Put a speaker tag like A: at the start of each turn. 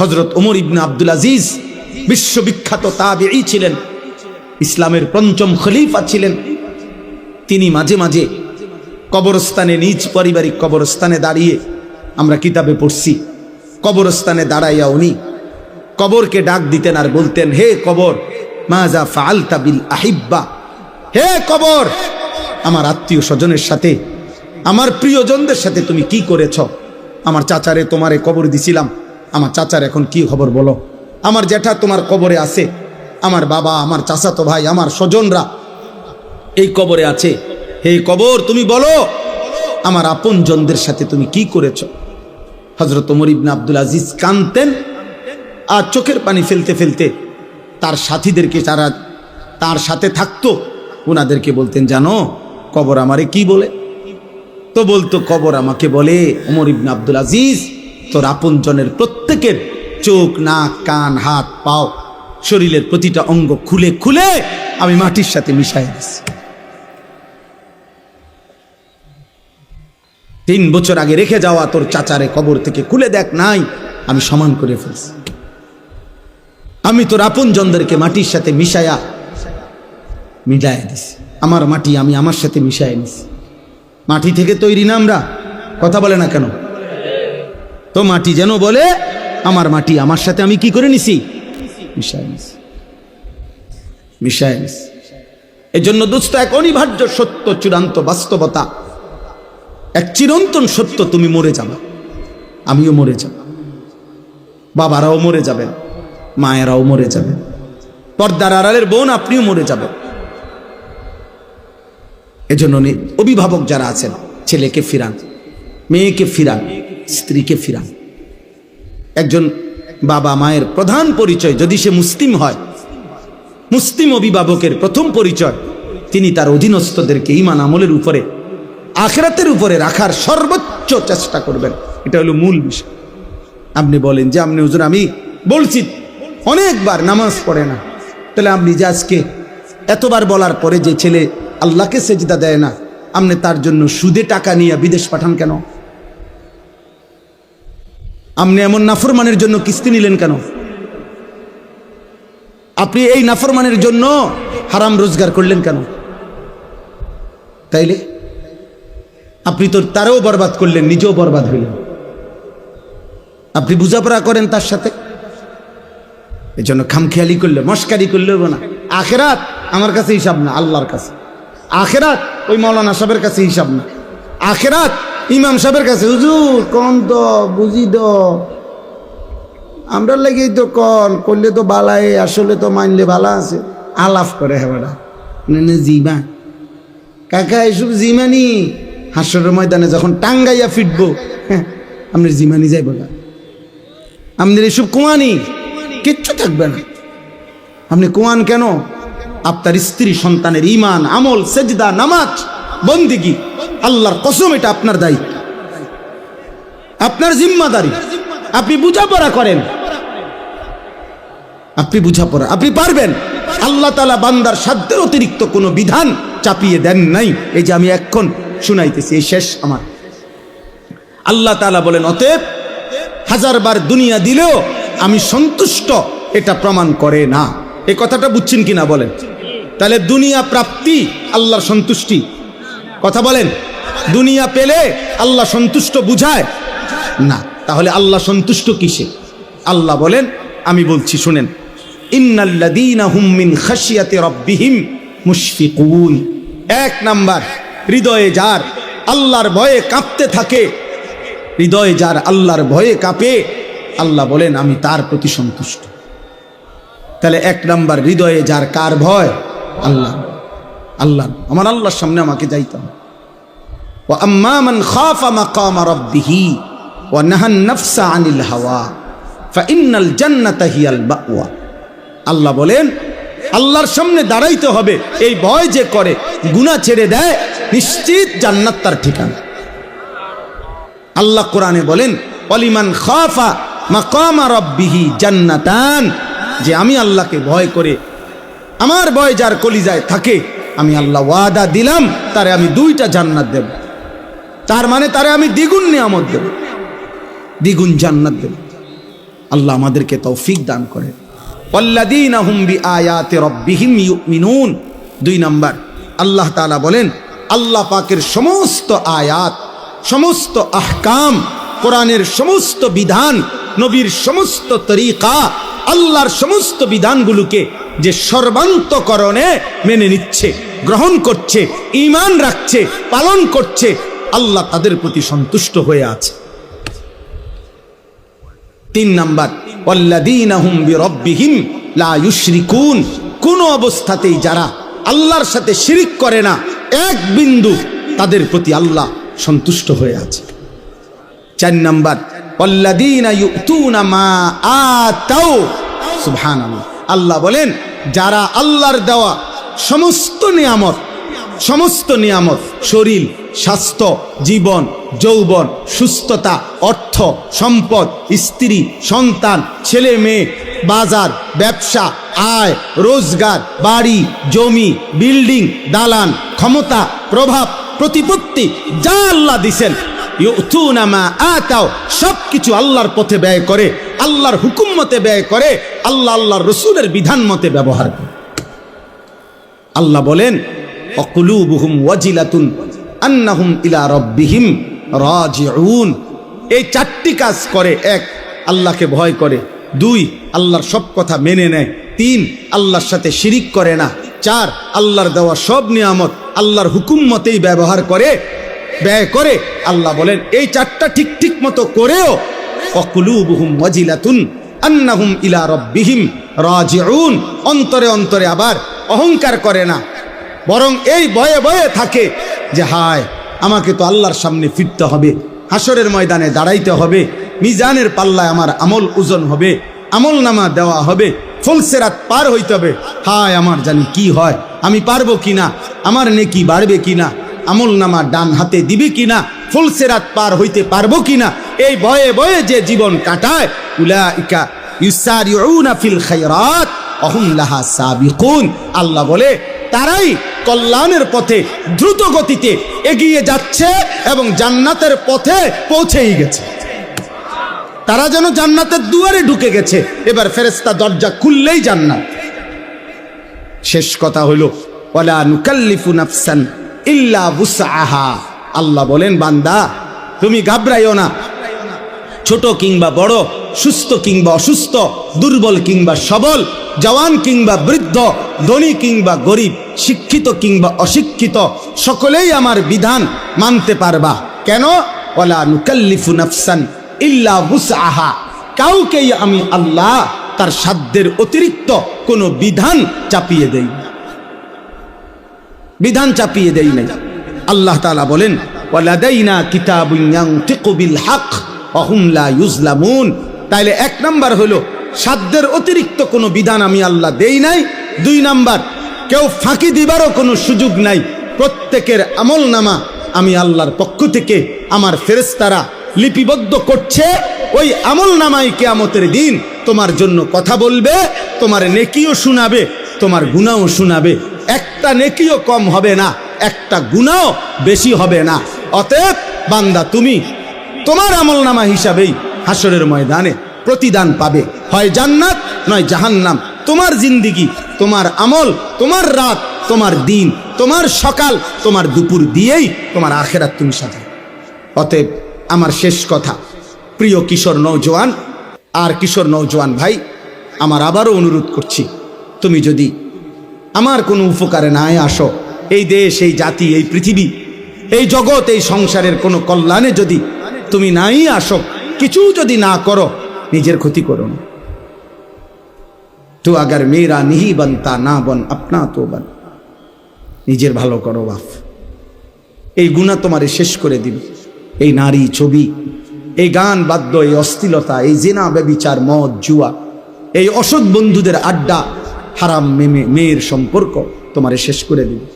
A: হযরত ওমর ইবনে আব্দুল আজিজ বিশ্ববিখ্যাত তাবিঈ ছিলেন, ইসলামের পঞ্চম খলিফা ছিলেন। তিনি মাঝে মাঝে কবরস্থানে, নিজ পারিবারিক কবরস্থানে দাঁড়িয়ে, আমরা কিতাবে পড়ছি, কবরস্থানে দাঁড়াইয়া উনি কবরকে ডাক দিতেন আর বলতেন, হে কবর, মাজা ফাআলতা বিল আহিব্বা, হে কবর, আমার আত্মীয় স্বজনের সাথে, আমার প্রিয়জনদের সাথে তুমি কি করেছ? আমার চাচারে তোমারে কবর দিছিলাম, আমার চাচার এখন কি খবর বলো? আমার জ্যাঠা তোমার কবরে আছে, আমার বাবা, আমার চাচাতো ভাই, আমার স্বজনরা এই কবরে আছে, হে কবর তুমি বলো আমার আপনজনদের সাথে তুমি কি করেছ? হযরত ওমর ইবনে আব্দুল আজিজ কাঁদতেন আর চোখের পানি ফেলতে ফেলতে তার সাথীদেরকে, যারা তার সাথে থাকতো, ওনাদেরকে বলতেন, জানো কবর আমারে কি বলে? তো বলতো, কবর আমাকে বলে, ওমর ইবনে আব্দুল আজিজ, তোর আপনজনের প্রত্যেকের চোখ, নাক, কান, হাত, পাও, শরীরের প্রতিটা অঙ্গ খুলে খুলে আমি মাটির সাথে মিশাই দিচ্ছি। 3 বছর আগে রেখে যাওয়া তোর চাচারে কবর থেকে খুলে দেখ, নাই, আমি সমান করে ফেলছি। আমি তোর আপনজনদেরকে মাটির সাথে মিশাইয়া মিলাই দিছি। আমার মাটি আমি আমার সাথে মিশাই নিছি। মাটি থেকে তৈরি না আমরা, কথা বলে না কেন? তো মাটি যেন বলে, আমার মাটি আমার সাথে আমি কি করে নিছি? মিশাই নিছি, মিশাই নিছি। এই জন্য দোস্ত, এক অনিবার্য সত্য, চূড়ান্ত বাস্তবতা, এক চিরন্তন সত্য, তুমি মরে যাবে, আমিও মরে যাব, বাবারাও মরে যাবেন, মায়েরাও মরে যাবেন, পর্দার আড়ালের বোন আপনিও মরে যাবেন। এজন্য অভিভাবক যারা আছেন, ছেলেকে ফিরান, মেয়েকে ফিরান, স্ত্রীকে ফিরান। একজন বাবা মায়ের প্রধান পরিচয়, যদি সে মুসলিম হয়, মুসলিম অভিভাবকের প্রথম পরিচয়, তিনি তার অধীনস্থদেরকে ঈমান আমলের উপরে, আখিরাতের উপরে রাখার সর্বোচ্চ চেষ্টা করবেন। এটা হলো মূল বিষয়। আপনি বলেন যে, আপনি হুজুর, আমি বলছি অনেকবার নামাজ পড়ে না, তাহলে আপনি যে আজকে এতবার বলার পরে যে ছেলে আল্লাহকে সেজদা দেয় না, আপনি তার জন্য সুদে টাকা নিয়ে বিদেশ পাঠান কেন? আপনি এমন নাফরমানের জন্য কিস্তি নিলেন কেন? আপনি এই নাফরমানের জন্য হারাম রোজগার করলেন কেন? তাইলে আপনি তো তারও বরবাদ করলেন, নিজেও বরবাদ হইলেন। আপনি বুঝাপড়া করেন তার সাথে। এই জন্য খামখেয়ালি করলে, মস্কারি করলে হবে না। আখেরাত আমার কাছে হিসাব না, আল্লাহর কাছে। আখেরাত ওই মৌলানা সাহেবের কাছে হিসাব না, আখেরাত ইমাম সাহেবের কাছে। হুজুর কন তো বুঝি তো, আমরা লেগেই তো কন করলে তো বালাই, আসলে তো মানলে বালা আছে, আলাপ করে হেবাটা জিমা কাকা, এসব জিমানি হাসরের ময়দানে যখন টাঙ্গাইয়া ফিটবো, আপনার জিমানি যাইব না, আপনার এসব কুয়ানি কিচ্ছু থাকবে না। আপনি কুয়ান কেন? আপনার স্ত্রী সন্তানের ঈমান, আমল, সেজদা, নামাজ, বন্দেগী, আল্লাহর কসম, এটা আপনার দায়িত্ব, আপনার জিম্মাদারি। আপনি বুঝাপড়া করেন, আপনি বুঝাপড়া, আপনি পারবেন। আল্লাহ তাআলা বান্দার সাধ্যের অতিরিক্ত কোনো বিধান চাপিয়ে দেন নাই। এই যে আমি এখন শুনাইতেছি, এই শেষ আমার। আল্লাহ তাআলা বলেন, অতএব 1000 বার দুনিয়া দিলেও আমি সন্তুষ্ট, এটা প্রমাণ করে না। এই কথাটা বুঝছেন কিনা বলেন? তাহলে দুনিয়া প্রাপ্তি আল্লাহর সন্তুষ্টি, কথা বলেন? দুনিয়া পেলে আল্লাহ সন্তুষ্ট বুঝায় না। তাহলে আল্লাহ সন্তুষ্ট কিসে? আল্লাহ বলেন, আমি বলছি শুনেন, ইন্নাল্লাযীনা হুম মিন খাশিয়াতি রাব্বিহিম মুশফিকুন। 1 নাম্বার, হৃদয়ে যার আল্লাহর ভয়ে কাঁপতে থাকে, হৃদয়ে যার আল্লাহর ভয়ে কাঁপে, আল্লাহ বলেন আমি তার প্রতি সন্তুষ্ট। তাহলে 1 নাম্বার, হৃদয়ে যার কার ভয়? আল্লাহ। আল্লাহ, আমার আল্লাহর সামনে আমাকে যাইতে হবে। ওয়া আম্মা মান খাফা মাকামা রাব্বিহি ওয়া নাহান নাফসা আনিল হাওয়া ফাইন্নাল জান্নাতা হিয়াল মাওয়া। আল্লাহ বলেন, আল্লাহর সামনে দাঁড়াইতে হবে। এই ভয় যে করে, গুনাহ ছেড়ে দেয়, নিশ্চিত জান্নাত তার ঠিকানা। আল্লাহ কোরআনে বলেন, ওয়ালিমান খাফা মাকামা রাব্বিহি জান্নাতান, যে আমি আল্লাহকে ভয় করে, আমার ভয় যার কলিজায় থাকে, আমি আল্লাহ ওয়াদা দিলাম তারে আমি 2টা জান্নাত দেব। তার মানে তারে আমি দ্বিগুণ নিয়ামত দেব, দ্বিগুণ জান্নাত দেব। আল্লাহ আমাদেরকে তৌফিক দান করেন। ওয়াল্লাযীনা হুম বিআয়াতি রাব্বিহিম ইউমিনুন। 2 নাম্বার, আল্লাহ তাআলা বলেন আল্লাহ পাকের সমস্ত আয়াত, সমস্ত আহকাম, কোরআনের সমস্ত বিধান, নবীর সমস্ত তরিকা, আল্লাহর সমস্ত বিধানগুলোকে যে সর্বান্তকরণে মেনে নিচ্ছে, গ্রহণ করছে, ঈমান রাখছে, পালন করছে, আল্লাহ তাদের প্রতি সন্তুষ্ট হয়ে আছে। 3 নাম্বার, ওয়াল্লাযীনা হুম বিরাব্বিহিম লা ইউশরিকুন। কোন অবস্থাতেই যারা আল্লাহর সাথে শিরিক করে না, এক বিন্দু, তাদের প্রতি আল্লাহ সন্তুষ্ট হয়ে আছে। 4 নাম্বার, ওয়াল্লাযীনা ইউতুনা মা আতাউ। সুবহানাল্লাহ। আল্লাহ বলেন যারা আল্লাহর দেওয়া সমস্ত নিয়ামত, শরীর, স্বাস্থ্য, জীবন, যৌবন, সুস্থতা, অর্থ, সম্পদ, স্ত্রী, সন্তান, ছেলে মেয়ে, বাজার, ব্যবসা, আয়, রোজগার, বাড়ি, জমি, বিল্ডিং, দালান, ক্ষমতা, প্রভাব, প্রতিপত্তি, যা আল্লাহ দিছেন, ইউতুনা মা আতাও, সবকিছু আল্লাহর পথে ব্যয় করে, আল্লাহর হুকুম মতে ব্যয় করে, আল্লাহর রাসূলের বিধান মতে ব্যবহার করে। আল্লাহ বলেন অকুলুবুহুম ওয়াজিলাতুন আন্নাহুম ইলা রাব্বিহিম রাজিউন। এই 4টি কাজ করে। 1, আল্লাহকে ভয় করে। 2, আল্লাহর সব কথা মেনে নেয়। 3, আল্লাহর সাথে শিরিক করে না। 4, আল্লাহর দেওয়া সব নিয়ামত আল্লাহর হুকুম মতেই ব্যবহার করে, ব্যয় করে। আল্লাহ বলেন এই 4টা ঠিক মতো করেও অকুলুবুহুম ওয়াজিলাতুন আন্নাহুম ইলা রাব্বিহিম রাজিউন, অন্তরে অন্তরে আবার অহংকার করে না, বরং এই ভয়ে ভয়ে থাকে যে হায় আমাকে তো আল্লাহর সামনে ফিরতে হবে, হাসরের ময়দানে দাঁড়াইতে হবে, মিজানের পাল্লায় আমার আমল ওজন হবে, আমল নামা দেওয়া হবে, ফুলসিরাত পার হইতে হবে। হায় আমার জানি কি হয়, আমি পারবো কিনা, আমার নেকি বাড়বে কিনা, আমল নামা ডান হাতে দিবে কিনা, ফুলসিরাত পার হইতে পারবো কিনা, এই ভয়ে ভয়ে যে জীবন কাটায়, উলাইকা ইউসারিউনা ফিল খায়রাত ওয়া হুম লাহা সাবিকুন। আল্লাহ বলে তারাই কল্যাণের পথে দ্রুত গতিতে এগিয়ে যাচ্ছে এবং জান্নাতের পথে পৌঁছেই গেছে। তারা যেন জান্নাতের দুয়ারে ঢুকে গেছে, এবার ফেরেশতা দরজা খুললেই জান্নাত। শেষ কথা হলো ওয়ালা নুকাল্লিফু নাফসান ইল্লা বুসআহা। আল্লাহ বলেন বান্দা তুমি ঘাবড়াইও না, ছোট কিংবা বড়, সুস্থ কিংবা অসুস্থ, দুর্বল কিংবা সবল, জওয়ান কিংবা বৃদ্ধ, ধনী কিংবা গরিব, শিক্ষিত কিংবা অশিক্ষিত, সকলেই আমার বিধান মানতে পারবা। কেন? ওয়ালা নুকাল্লিফু নাফসান ইল্লা বুসআহা। কাউকেই আমি আল্লাহ তার সাধ্যের অতিরিক্ত কোনো বিধান চাপিয়ে দেই নাই। আল্লাহ তাআলা বলেন ওয়ালাদাইনা কিতাবুন ইয়ানতিকু বিল হক ওয়া হুম লা ইউজলামুন। তাইলে 1 নাম্বার হলো সাধ্যের অতিরিক্ত কোনো বিধান আমি আল্লাহ দেই নাই। 2 নাম্বার, কেউ ফাঁকি দিবারও কোনো সুযোগ নাই। প্রত্যেকের আমল নামা আমি আল্লাহর পক্ষ থেকে আমার ফেরেশতারা লিপিবদ্ধ করছে। ওই আমল নামাই কিয়ামতের দিন তোমার জন্য কথা বলবে, তোমার নেকিও শোনাবে, তোমার গুনাহও শোনাবে। একটা নেকিও কম হবে না, একটা গুনাহও বেশি হবে না। অতএব বান্দা তুমি তোমার আমল নামা হিসাবেই হাসরের ময়দানে প্রতিদান পাবে, হয় জান্নাত নয় জাহান্নাম। তোমার জিন্দিগি, তোমার আমল, তোমার রাত, তোমার দিন, তোমার সকাল, তোমার দুপুর দিয়েই তোমার আখেরাত তুমি সাজাও। অতএব আমার শেষ কথা, প্রিয় কিশোর নওজোয়ান আর কিশোর নওজোয়ান ভাই, আমার আবারও অনুরোধ করছি, তুমি যদি আমার কোনো উপকারে না আসো, এই দেশ, এই জাতি, এই পৃথিবী, এই জগৎ, এই সংসারের কোনো কল্যাণে যদি তুমি নাই আসো, কিছু যদি না করো, নিজের ক্ষতি করো না। তো আগার মেরা নিহি বনতা না বন আপনা তো বন। নিজের ভালো করো বাপ, এই গুনাহ তোমারে শেষ করে দিবে। এই নারী, ছবি, এই গান, বাদ্য, এই অশ্লীলতা, এই জিনা, ব্যভিচার, মদ, জুয়া, এই অসৎ বন্ধুদের আড্ডা, হারাম মেয়ের সম্পর্ক তোমারে শেষ করে দিবে।